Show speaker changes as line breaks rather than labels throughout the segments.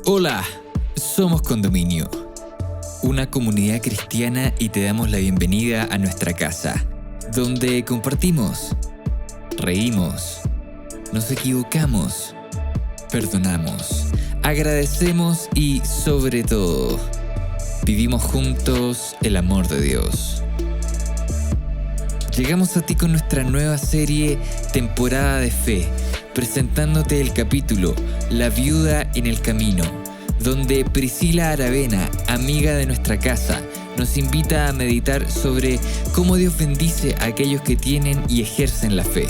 Hola, somos Condominio, una comunidad cristiana y te damos la bienvenida a nuestra casa, donde compartimos, reímos, nos equivocamos, perdonamos, agradecemos y, sobre todo, vivimos juntos el amor de Dios. Llegamos a ti con nuestra nueva serie Temporada de Fe, presentándote el capítulo La viuda en el camino, donde Priscila Aravena, amiga de nuestra casa, nos invita a meditar sobre cómo Dios bendice a aquellos que tienen y ejercen la fe.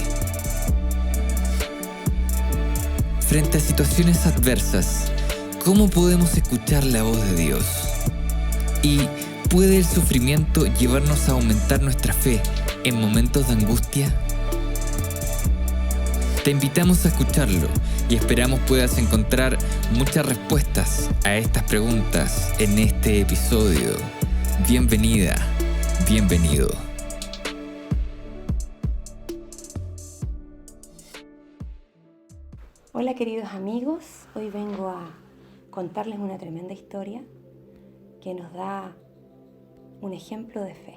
Frente a situaciones adversas, ¿cómo podemos escuchar la voz de Dios? ¿Y puede el sufrimiento llevarnos a aumentar nuestra fe en momentos de angustia? Te invitamos a escucharlo y esperamos puedas encontrar muchas respuestas a estas preguntas en este episodio. Bienvenida, bienvenido.
Hola queridos amigos, hoy vengo a contarles una tremenda historia que nos da un ejemplo de fe.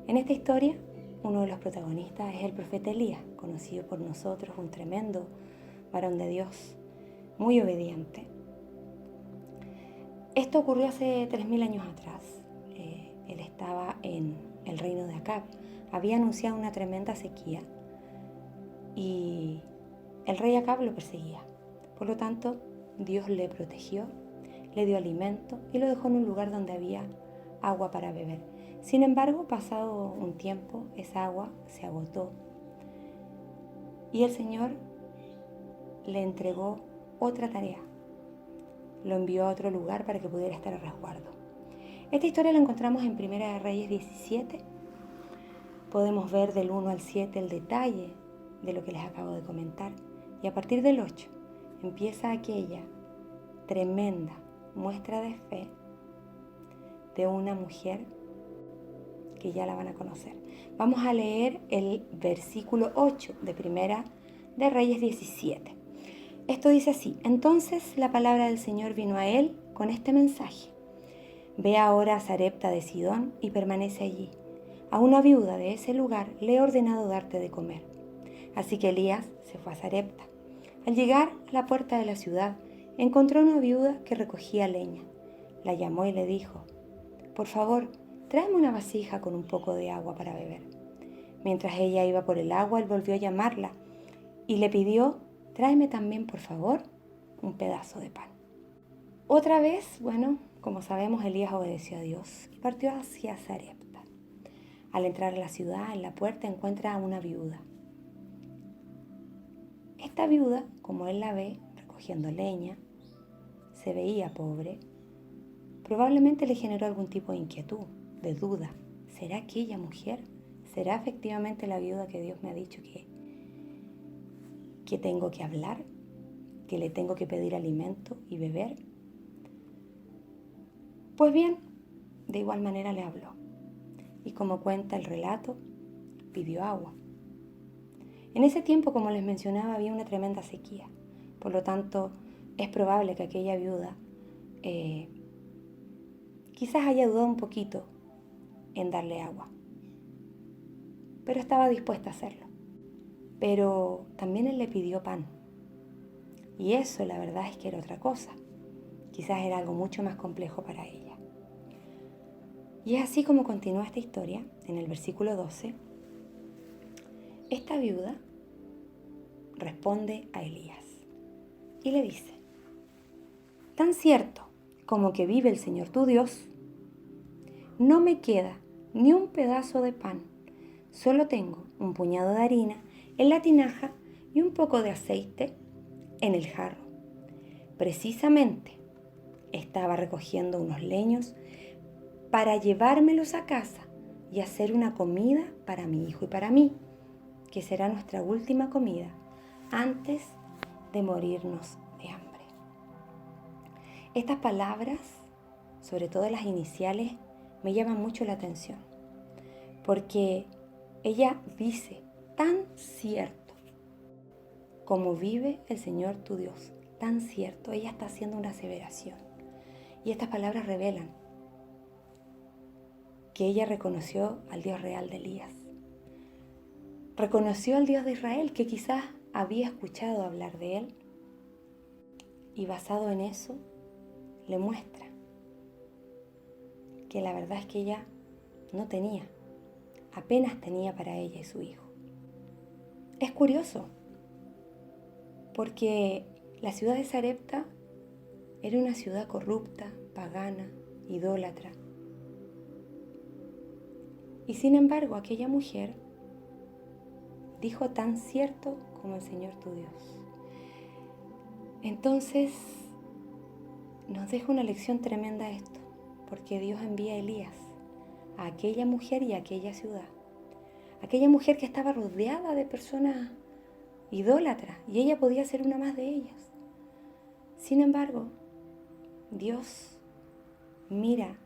En esta historia, uno de los protagonistas es el profeta Elías, conocido por nosotros, un tremendo varón de Dios, muy obediente. Esto ocurrió hace 3000 años atrás. Él estaba en el reino de Acab. Había anunciado una tremenda sequía y el rey Acab lo perseguía. Por lo tanto, Dios le protegió, le dio alimento y lo dejó en un lugar donde había agua para beber. Sin embargo, pasado un tiempo, esa agua se agotó y el Señor le entregó otra tarea. Lo envió a otro lugar para que pudiera estar a resguardo. Esta historia la encontramos en Primera de Reyes 17. Podemos ver del 1 al 7 el detalle de lo que les acabo de comentar. Y a partir del 8 empieza aquella tremenda muestra de fe de una mujer que ya la van a conocer. Vamos a leer el versículo 8 de Primera de Reyes 17. Esto dice así: Entonces la palabra del Señor vino a él con este mensaje: Ve ahora a Sarepta de Sidón y permanece allí. A una viuda de ese lugar le he ordenado darte de comer. Así que Elías se fue a Sarepta. Al llegar a la puerta de la ciudad, encontró a una viuda que recogía leña. La llamó y le dijo: Por favor, tráeme una vasija con un poco de agua para beber. Mientras ella iba por el agua, él volvió a llamarla y le pidió: Tráeme también, por favor, un pedazo de pan. Otra vez, como sabemos, Elías obedeció a Dios y partió hacia Sarepta. Al entrar a la ciudad, en la puerta encuentra a una viuda. Esta viuda, como él la ve recogiendo leña, se veía pobre. Probablemente le generó algún tipo de inquietud, de duda. ¿Será aquella mujer? ¿Será efectivamente la viuda que Dios me ha dicho que tengo que hablar? ¿Que le tengo que pedir alimento y beber? Pues bien, de igual manera le habló. Y como cuenta el relato, pidió agua. En ese tiempo, como les mencionaba, había una tremenda sequía. Por lo tanto, es probable que aquella viuda quizás haya dudado un poquito en darle agua, pero estaba dispuesta a hacerlo. Pero también él le pidió pan, y eso la verdad es que era otra cosa. Quizás era algo mucho más complejo para ella. Y es así como continúa esta historia en el versículo 12. Esta viuda responde a Elías y le dice: Tan cierto como que vive el Señor tu Dios, no me queda ni un pedazo de pan, solo tengo un puñado de harina en la tinaja y un poco de aceite en el jarro. Precisamente estaba recogiendo unos leños para llevármelos a casa y hacer una comida para mi hijo y para mí, que será nuestra última comida antes de morirnos de hambre. Estas palabras, sobre todo las iniciales, me llaman mucho la atención, porque ella dice: tan cierto como vive el Señor tu Dios, tan cierto. Ella está haciendo una aseveración. Y estas palabras revelan que ella reconoció al Dios real de Elías. Reconoció al Dios de Israel, que quizás había escuchado hablar de él. Y basado en eso, le muestra que la verdad es que ella no tenía, apenas tenía para ella y su hijo. Es curioso, porque la ciudad de Sarepta era una ciudad corrupta, pagana, idólatra. Y sin embargo, aquella mujer dijo: tan cierto como el Señor tu Dios. Entonces, nos deja una lección tremenda esto, porque Dios envía a Elías a aquella mujer y a aquella ciudad. Aquella mujer que estaba rodeada de personas idólatras, y ella podía ser una más de ellas. Sin embargo, Dios mira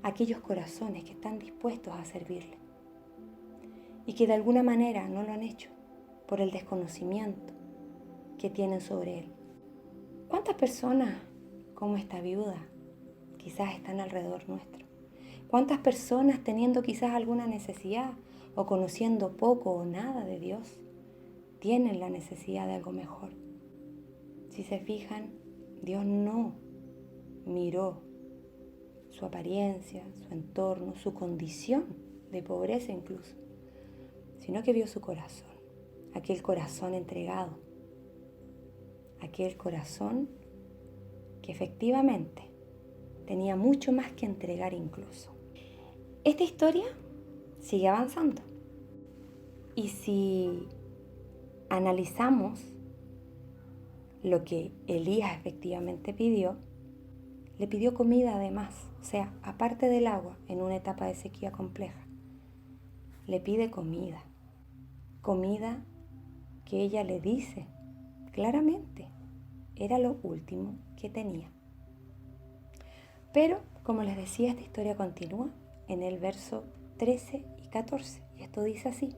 aquellos corazones que están dispuestos a servirle y que de alguna manera no lo han hecho por el desconocimiento que tienen sobre él. ¿Cuántas personas como esta viuda quizás están alrededor nuestro? ¿Cuántas personas teniendo quizás alguna necesidad o conociendo poco o nada de Dios tienen la necesidad de algo mejor? Si se fijan, Dios no miró su apariencia, su entorno, su condición de pobreza incluso, sino que vio su corazón, aquel corazón entregado, aquel corazón que efectivamente tenía mucho más que entregar incluso. Esta historia sigue avanzando. Y si analizamos lo que Elías efectivamente pidió, le pidió comida además, o sea, aparte del agua, en una etapa de sequía compleja, le pide comida que ella le dice claramente, era lo último que tenía. Pero, como les decía, esta historia continúa en el verso 13 y 14, y esto dice así: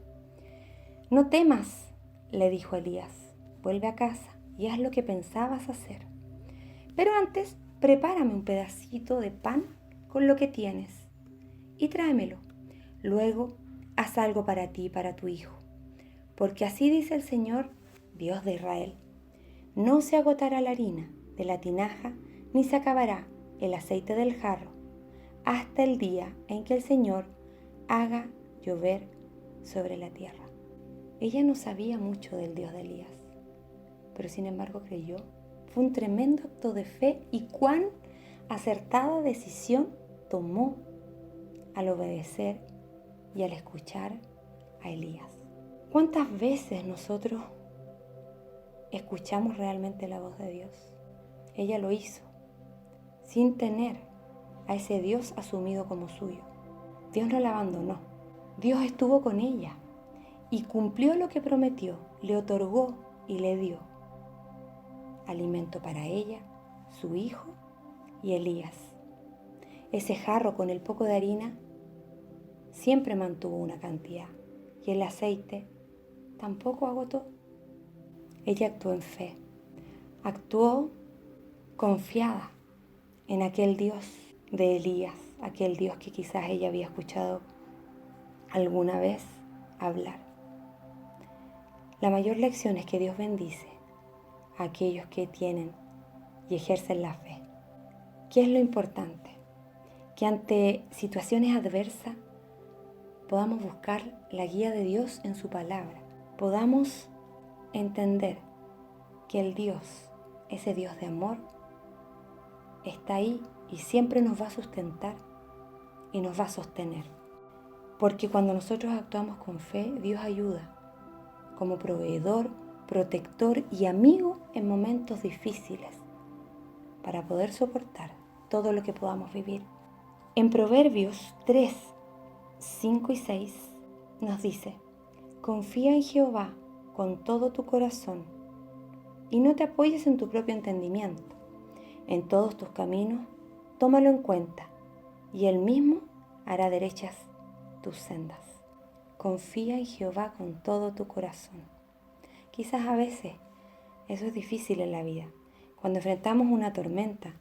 no temas, le dijo Elías, vuelve a casa y haz lo que pensabas hacer. Pero antes, prepárame un pedacito de pan con lo que tienes y tráemelo. Luego, haz algo para ti y para tu hijo. Porque así dice el Señor, Dios de Israel: no se agotará la harina de la tinaja, ni se acabará el aceite del jarro, hasta el día en que el Señor haga llover sobre la tierra. Ella no sabía mucho del Dios de Elías, pero sin embargo creyó. Fue un tremendo acto de fe, y cuán acertada decisión tomó al obedecer y al escuchar a Elías. ¿Cuántas veces nosotros escuchamos realmente la voz de Dios? Ella lo hizo sin tener a ese Dios asumido como suyo. Dios no la abandonó. Dios estuvo con ella y cumplió lo que prometió. Le otorgó y le dio alimento para ella, su hijo y Elías. Ese jarro con el poco de harina siempre mantuvo una cantidad, y el aceite tampoco agotó. Ella actuó en fe, actuó confiada en aquel Dios de Elías, aquel Dios que quizás ella había escuchado alguna vez hablar. La mayor lección es que Dios bendice a aquellos que tienen y ejercen la fe. ¿Qué es lo importante? Que ante situaciones adversas podamos buscar la guía de Dios en su palabra. Podamos entender que el Dios, ese Dios de amor, está ahí y siempre nos va a sustentar y nos va a sostener. Porque cuando nosotros actuamos con fe, Dios ayuda como proveedor, protector y amigo en momentos difíciles para poder soportar todo lo que podamos vivir. En Proverbios 3, 5 y 6 nos dice: confía en Jehová con todo tu corazón y no te apoyes en tu propio entendimiento. En todos tus caminos tómalo en cuenta y Él mismo hará derechas tus sendas. Confía en Jehová con todo tu corazón. Quizás a veces Eso es difícil en la vida. Cuando enfrentamos una tormenta,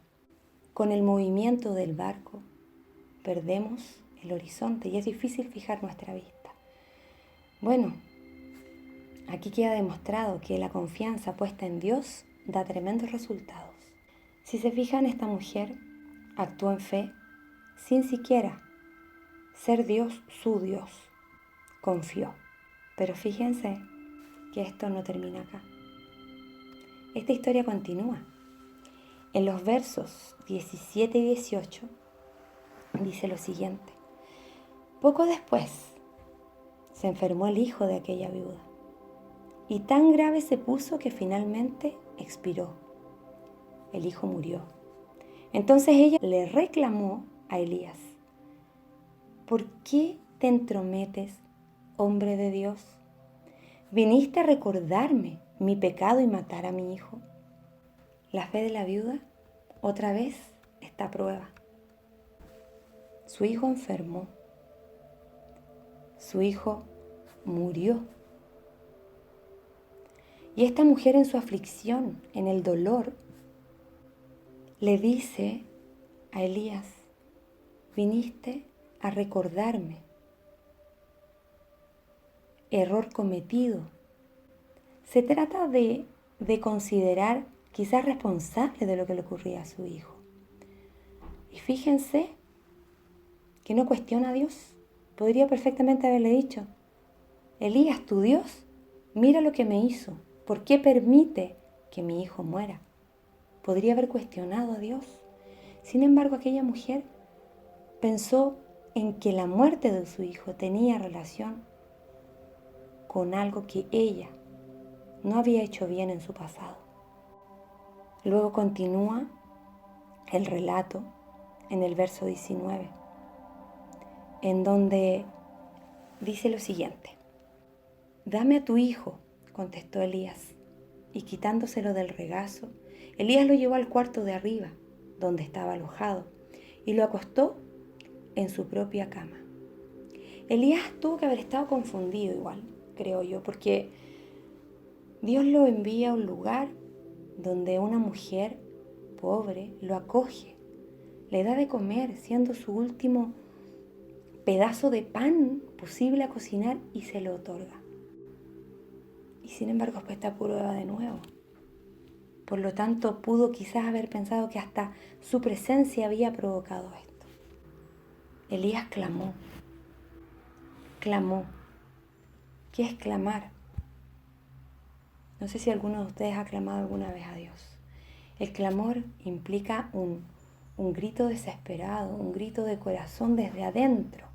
con el movimiento del barco, perdemos el horizonte y es difícil fijar nuestra vista. Bueno, aquí queda demostrado que la confianza puesta en Dios da tremendos resultados. Si se fijan, esta mujer actuó en fe sin siquiera ser Dios su Dios. Confió. Pero fíjense que esto no termina acá. Esta historia continúa. En los versos 17 y 18 dice lo siguiente. Poco después se enfermó el hijo de aquella viuda y tan grave se puso que finalmente expiró. El hijo murió. Entonces ella le reclamó a Elías: ¿por qué te entrometes, hombre de Dios? ¿Viniste a recordarme mi pecado y matar a mi hijo? La fe de la viuda otra vez está a prueba. Su hijo enfermó. Su hijo murió. Y esta mujer en su aflicción, en el dolor, le dice a Elías: viniste a recordarme. Error cometido. Se trata de considerar quizás responsable de lo que le ocurría a su hijo. Y fíjense que no cuestiona a Dios. Podría perfectamente haberle dicho: Elías, tu Dios, mira lo que me hizo. ¿Por qué permite que mi hijo muera? Podría haber cuestionado a Dios. Sin embargo, aquella mujer pensó en que la muerte de su hijo tenía relación con algo que ella no había hecho bien en su pasado. Luego continúa el relato en el verso 19, en donde dice lo siguiente. Dame a tu hijo, contestó Elías, y quitándoselo del regazo, Elías lo llevó al cuarto de arriba, donde estaba alojado, y lo acostó en su propia cama. Elías tuvo que haber estado confundido igual, creo yo, porque Dios lo envía a un lugar donde una mujer pobre lo acoge, le da de comer, siendo su último pedazo de pan posible a cocinar, y se lo otorga. Y sin embargo, pues está a prueba de nuevo. Por lo tanto, pudo quizás haber pensado que hasta su presencia había provocado esto. Elías clamó. Clamó. ¿Qué es clamar? No sé si alguno de ustedes ha clamado alguna vez a Dios. El clamor implica un grito desesperado, un grito de corazón desde adentro,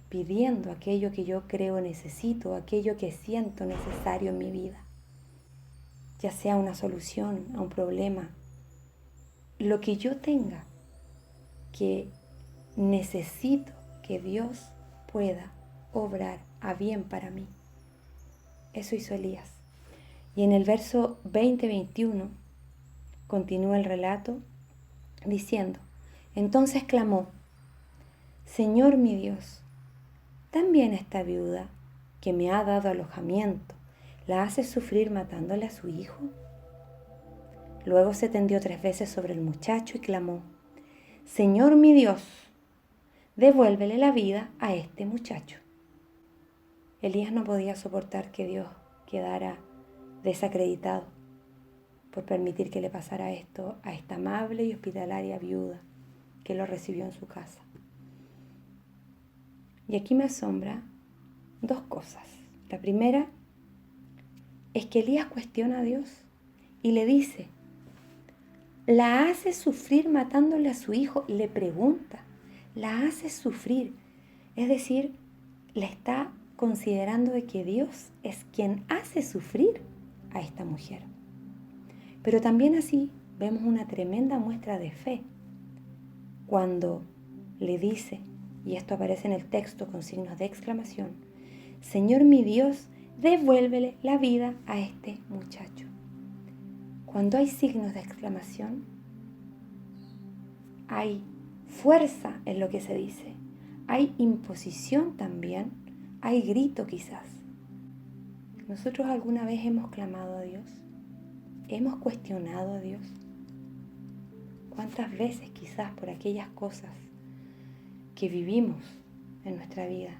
pidiendo aquello que yo creo necesito, aquello que siento necesario en mi vida. Ya sea una solución a un problema, lo que yo tenga que necesito que Dios pueda obrar a bien para mí. Eso hizo Elías. Y en el verso 20-21 continúa el relato diciendo: entonces clamó: Señor mi Dios, también esta viuda que me ha dado alojamiento, ¿la hace sufrir matándole a su hijo? Luego se tendió 3 veces sobre el muchacho y clamó: Señor mi Dios, devuélvele la vida a este muchacho. Elías no podía soportar que Dios quedara desacreditado por permitir que le pasara esto a esta amable y hospitalaria viuda que lo recibió en su casa. Y aquí me asombra 2 cosas. La primera es que Elías cuestiona a Dios y le dice: ¿la hace sufrir matándole a su hijo? Le pregunta, ¿la hace sufrir? Es decir, le está considerando de que Dios es quien hace sufrir a esta mujer. Pero también así vemos una tremenda muestra de fe cuando le dice, y esto aparece en el texto con signos de exclamación: Señor mi Dios, devuélvele la vida a este muchacho. Cuando hay signos de exclamación, hay fuerza en lo que se dice, hay imposición también, hay grito quizás. ¿Nosotros alguna vez hemos clamado a Dios? hemos cuestionado a Dios? ¿Cuántas veces quizás por aquellas cosas que vivimos en nuestra vida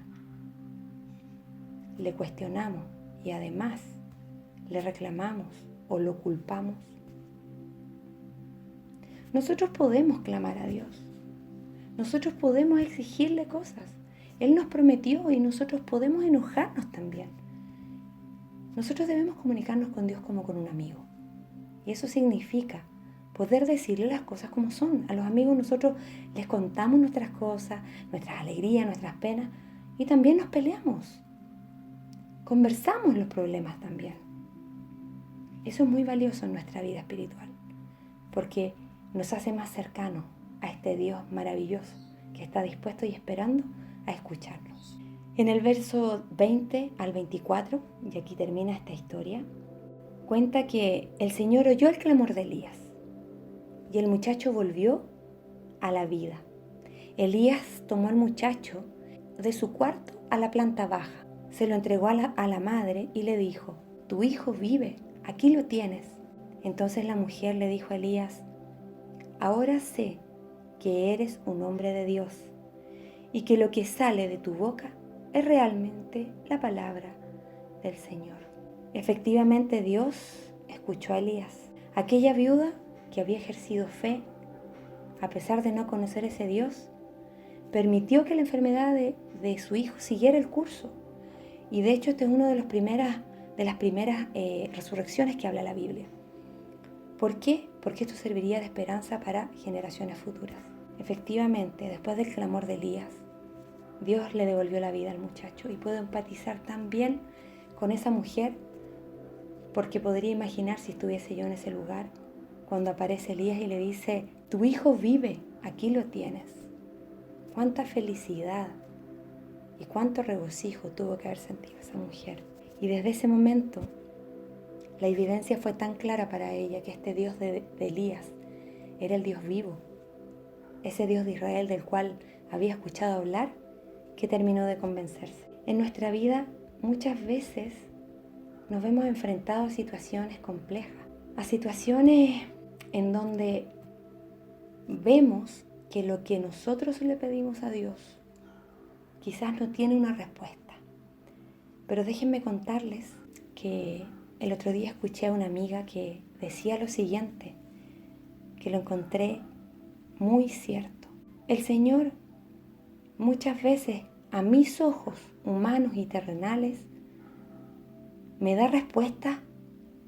le cuestionamos y además le reclamamos o lo culpamos? Nosotros podemos clamar a Dios. Nosotros podemos exigirle cosas. Él nos prometió y nosotros podemos enojarnos también. Nosotros debemos comunicarnos con Dios como con un amigo. Y eso significa poder decirle las cosas como son. A los amigos nosotros les contamos nuestras cosas, nuestras alegrías, nuestras penas, y también nos peleamos. Conversamos los problemas también. Eso es muy valioso en nuestra vida espiritual, porque nos hace más cercanos a este Dios maravilloso que está dispuesto y esperando a escucharnos. En el verso 20 al 24, y aquí termina esta historia, cuenta que el Señor oyó el clamor de Elías y el muchacho volvió a la vida. Elías tomó al muchacho de su cuarto a la planta baja, se lo entregó a la madre y le dijo: tu hijo vive, aquí lo tienes. Entonces la mujer le dijo a Elías: ahora sé que eres un hombre de Dios y que lo que sale de tu boca es realmente la palabra del Señor. Efectivamente, Dios escuchó a Elías. Aquella viuda que había ejercido fe, a pesar de no conocer ese Dios, permitió que la enfermedad de su hijo siguiera el curso. Y de hecho, este es una de las primeras resurrecciones que habla la Biblia. ¿Por qué? Porque esto serviría de esperanza para generaciones futuras. Efectivamente, después del clamor de Elías, Dios le devolvió la vida al muchacho, y puedo empatizar tan bien con esa mujer, porque podría imaginar si estuviese yo en ese lugar, cuando aparece Elías y le dice: tu hijo vive, aquí lo tienes. Cuánta felicidad y cuánto regocijo tuvo que haber sentido esa mujer. Y desde ese momento, la evidencia fue tan clara para ella que este Dios de Elías era el Dios vivo, ese Dios de Israel del cual había escuchado hablar, que terminó de convencerse. En nuestra vida muchas veces nos vemos enfrentados a situaciones complejas, a situaciones en donde vemos que lo que nosotros le pedimos a Dios quizás no tiene una respuesta. Pero déjenme contarles que el otro día escuché a una amiga que decía lo siguiente, que lo encontré muy cierto. El Señor muchas veces, a mis ojos humanos y terrenales, me da respuestas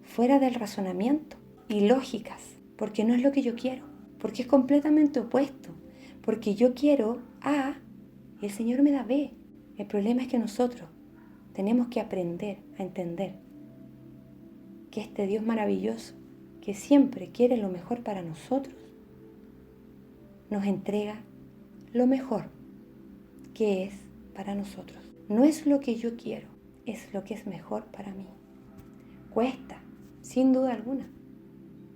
fuera del razonamiento y lógicas, porque no es lo que yo quiero, porque es completamente opuesto, porque yo quiero A y el Señor me da B. El problema es que nosotros tenemos que aprender a entender que este Dios maravilloso, que siempre quiere lo mejor para nosotros, nos entrega lo mejor que es para nosotros. No es lo que yo quiero, es lo que es mejor para mí. Cuesta, sin duda alguna.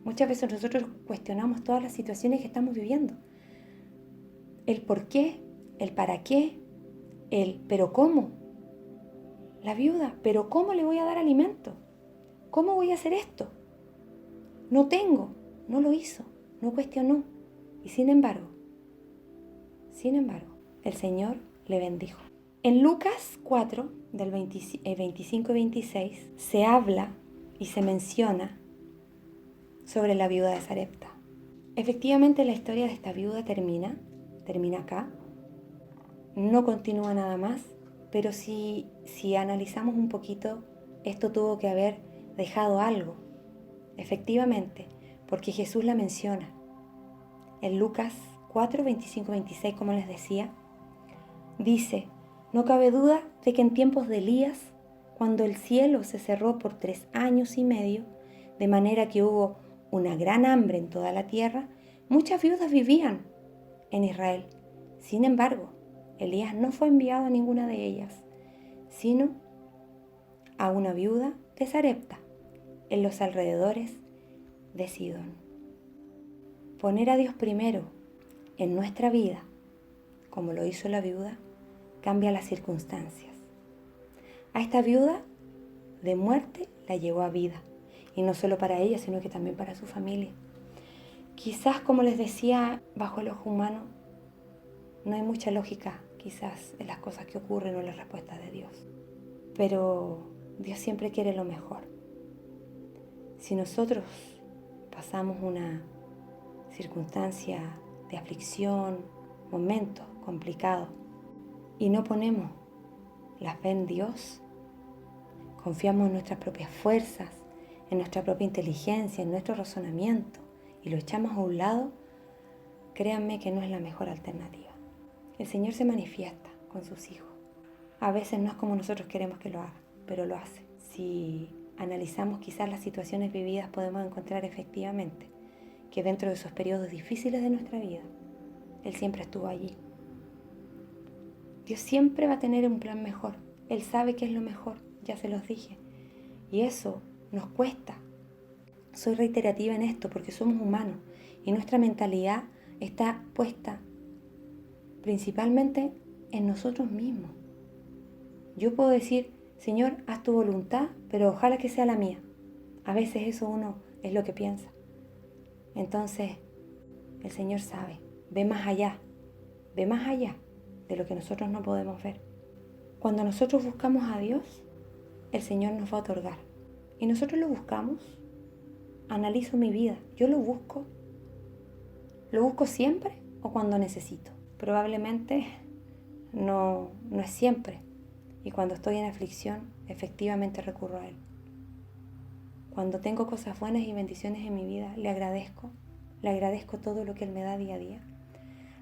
Muchas veces nosotros cuestionamos todas las situaciones que estamos viviendo. El por qué, el para qué, el pero cómo. La viuda, pero ¿cómo le voy a dar alimento? ¿Cómo voy a hacer esto? No tengo, no lo hizo, no cuestionó. Y sin embargo, el Señor le bendijo. En Lucas 4, del 25 y 26, se habla y se menciona sobre la viuda de Sarepta. Efectivamente, la historia de esta viuda termina acá. No continúa nada más, pero si analizamos un poquito, esto tuvo que haber dejado algo. Efectivamente, porque Jesús la menciona. En Lucas 4, 25, 26, como les decía, dice: no cabe duda de que en tiempos de Elías, cuando el cielo se cerró por 3 años y medio, de manera que hubo una gran hambre en toda la tierra, muchas viudas vivían en Israel. Sin embargo, Elías no fue enviado a ninguna de ellas, sino a una viuda de Sarepta, en los alrededores de Sidón. Poner a Dios primero en nuestra vida, como lo hizo la viuda, cambia las circunstancias. A esta viuda de muerte la llevó a vida, y no solo para ella, sino que también para su familia. Quizás, como les decía, bajo el ojo humano no hay mucha lógica quizás en las cosas que ocurren o en las respuestas de Dios, pero Dios siempre quiere lo mejor. Si nosotros pasamos una circunstancia de aflicción, momento complicado, y no ponemos la fe en Dios, confiamos en nuestras propias fuerzas, en nuestra propia inteligencia, en nuestro razonamiento, y lo echamos a un lado, créanme que no es la mejor alternativa. El Señor se manifiesta con sus hijos. A veces no es como nosotros queremos que lo haga, pero lo hace. Si analizamos quizás las situaciones vividas, podemos encontrar efectivamente que dentro de esos periodos difíciles de nuestra vida, Él siempre estuvo allí. Dios siempre va a tener un plan mejor. Él sabe qué es lo mejor, ya se los dije. Y eso nos cuesta. Soy reiterativa en esto porque somos humanos y nuestra mentalidad está puesta principalmente en nosotros mismos. Yo puedo decir, Señor, haz tu voluntad, pero ojalá que sea la mía. A veces eso uno es lo que piensa. Entonces, el Señor sabe, ve más allá de lo que nosotros no podemos ver. Cuando nosotros buscamos a Dios, el Señor nos va a otorgar. Y nosotros lo buscamos. Analizo mi vida. Yo lo busco. ¿Lo busco siempre o cuando necesito? Probablemente no es siempre. Y cuando estoy en aflicción, efectivamente recurro a Él. Cuando tengo cosas buenas y bendiciones en mi vida, le agradezco todo lo que Él me da día a día.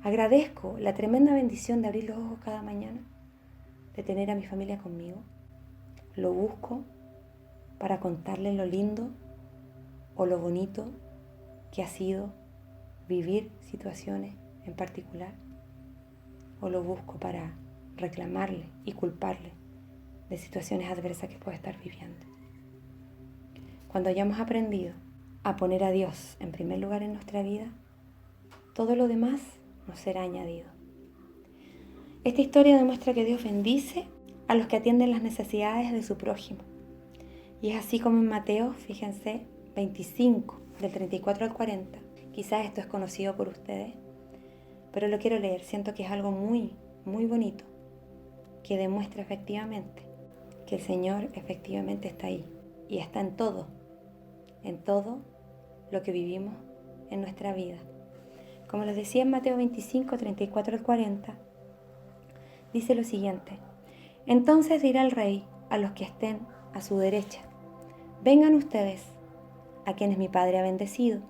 Agradezco la tremenda bendición de abrir los ojos cada mañana, de tener a mi familia conmigo. Lo busco para contarle lo lindo o lo bonito que ha sido vivir situaciones en particular. O lo busco para reclamarle y culparle de situaciones adversas que puede estar viviendo. Cuando hayamos aprendido a poner a Dios en primer lugar en nuestra vida, todo lo demás nos será añadido. Esta historia demuestra que Dios bendice a los que atienden las necesidades de su prójimo. Y es así como en Mateo, fíjense, 25, del 34 al 40. Quizás esto es conocido por ustedes, pero lo quiero leer. Siento que es algo muy, muy bonito, que demuestra efectivamente que el Señor efectivamente está ahí. Y está en todo lo que vivimos en nuestra vida. Como les decía en Mateo 25, 34 al 40, dice lo siguiente: entonces dirá el rey a los que estén a su derecha: vengan ustedes, a quienes mi Padre ha bendecido,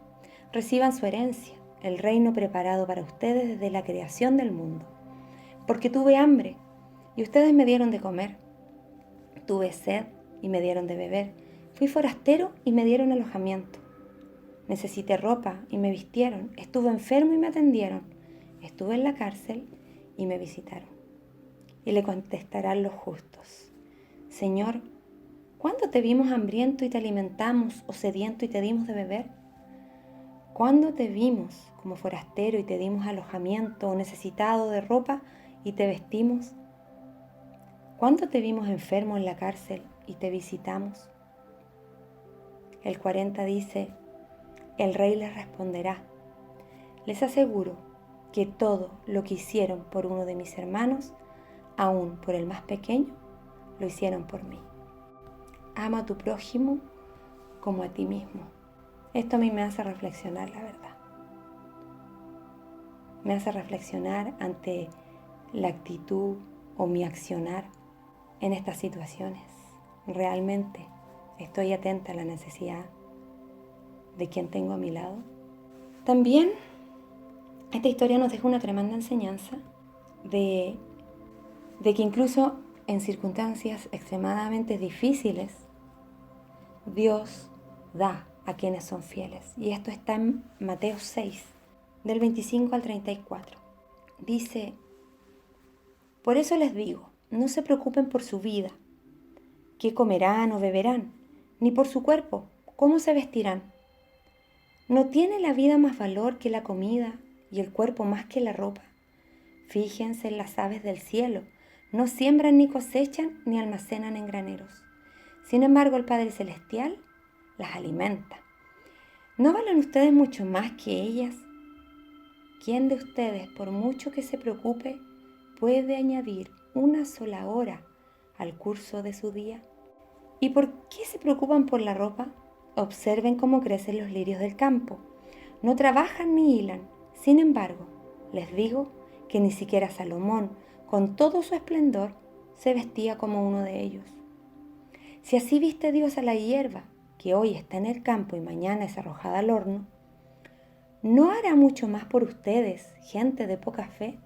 reciban su herencia, el reino preparado para ustedes desde la creación del mundo. Porque tuve hambre y ustedes me dieron de comer, tuve sed y me dieron de beber, fui forastero y me dieron alojamiento. Necesité ropa y me vistieron, estuve enfermo y me atendieron, estuve en la cárcel y me visitaron. Y le contestarán los justos: Señor, ¿cuándo te vimos hambriento y te alimentamos, o sediento y te dimos de beber? ¿Cuándo te vimos como forastero y te dimos alojamiento, o necesitado de ropa y te vestimos? ¿Cuándo te vimos enfermo en la cárcel y te visitamos? El 40 dice: el rey les responderá: les aseguro que todo lo que hicieron por uno de mis hermanos, aún por el más pequeño, lo hicieron por mí. Ama a tu prójimo como a ti mismo. Esto a mí me hace reflexionar, la verdad. Me hace reflexionar ante la actitud o mi accionar en estas situaciones. ¿Realmente estoy atenta a la necesidad de quien tengo a mi lado? También esta historia nos deja una tremenda enseñanza de que incluso en circunstancias extremadamente difíciles, Dios da a quienes son fieles. Y esto está en Mateo 6, del 25 al 34. Dice: por eso les digo, no se preocupen por su vida, qué comerán o beberán, ni por su cuerpo, cómo se vestirán. ¿No tiene la vida más valor que la comida y el cuerpo más que la ropa? Fíjense en las aves del cielo, no siembran ni cosechan ni almacenan en graneros. Sin embargo, el Padre Celestial las alimenta. ¿No valen ustedes mucho más que ellas? ¿Quién de ustedes, por mucho que se preocupe, puede añadir una sola hora al curso de su día? ¿Y por qué se preocupan por la ropa? Observen cómo crecen los lirios del campo. No trabajan ni hilan. Sin embargo, les digo que ni siquiera Salomón, con todo su esplendor, se vestía como uno de ellos. Si así viste Dios a la hierba, que hoy está en el campo y mañana es arrojada al horno, ¿no hará mucho más por ustedes, gente de poca fe?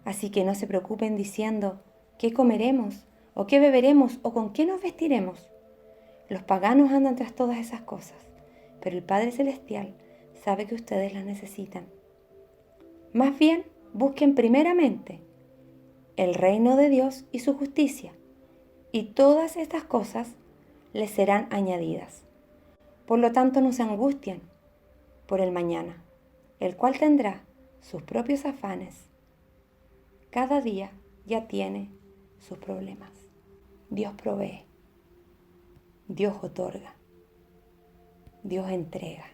Así que no se preocupen diciendo, ¿qué comeremos? ¿O qué beberemos? ¿O con qué nos vestiremos? Los paganos andan tras todas esas cosas, pero el Padre Celestial sabe que ustedes las necesitan. Más bien, busquen primeramente el reino de Dios y su justicia, y todas estas cosas les serán añadidas. Por lo tanto, no se angustien por el mañana, el cual tendrá sus propios afanes. Cada día ya tiene sus problemas. Dios provee, Dios otorga, Dios entrega,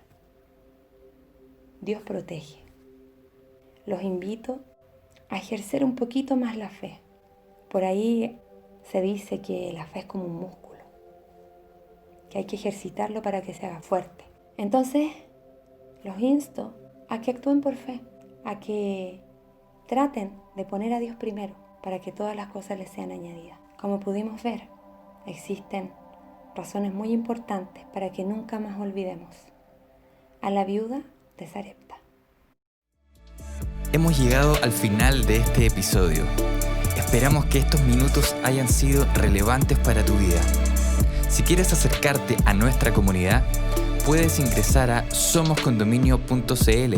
Dios protege. Los invito a ejercer un poquito más la fe. Por ahí se dice que la fe es como un músculo, que hay que ejercitarlo para que se haga fuerte. Entonces, los insto a que actúen por fe, a que traten de poner a Dios primero para que todas las cosas les sean añadidas. Como pudimos ver, existen razones muy importantes para que nunca más olvidemos a la viuda de Sarepta.
Hemos llegado al final de este episodio. Esperamos que estos minutos hayan sido relevantes para tu vida. Si quieres acercarte a nuestra comunidad, puedes ingresar a somoscondominio.cl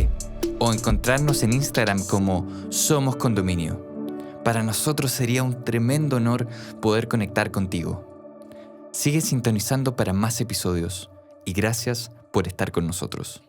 o encontrarnos en Instagram como Somos Condominio. Para nosotros sería un tremendo honor poder conectar contigo. Sigue sintonizando para más episodios y gracias por estar con nosotros.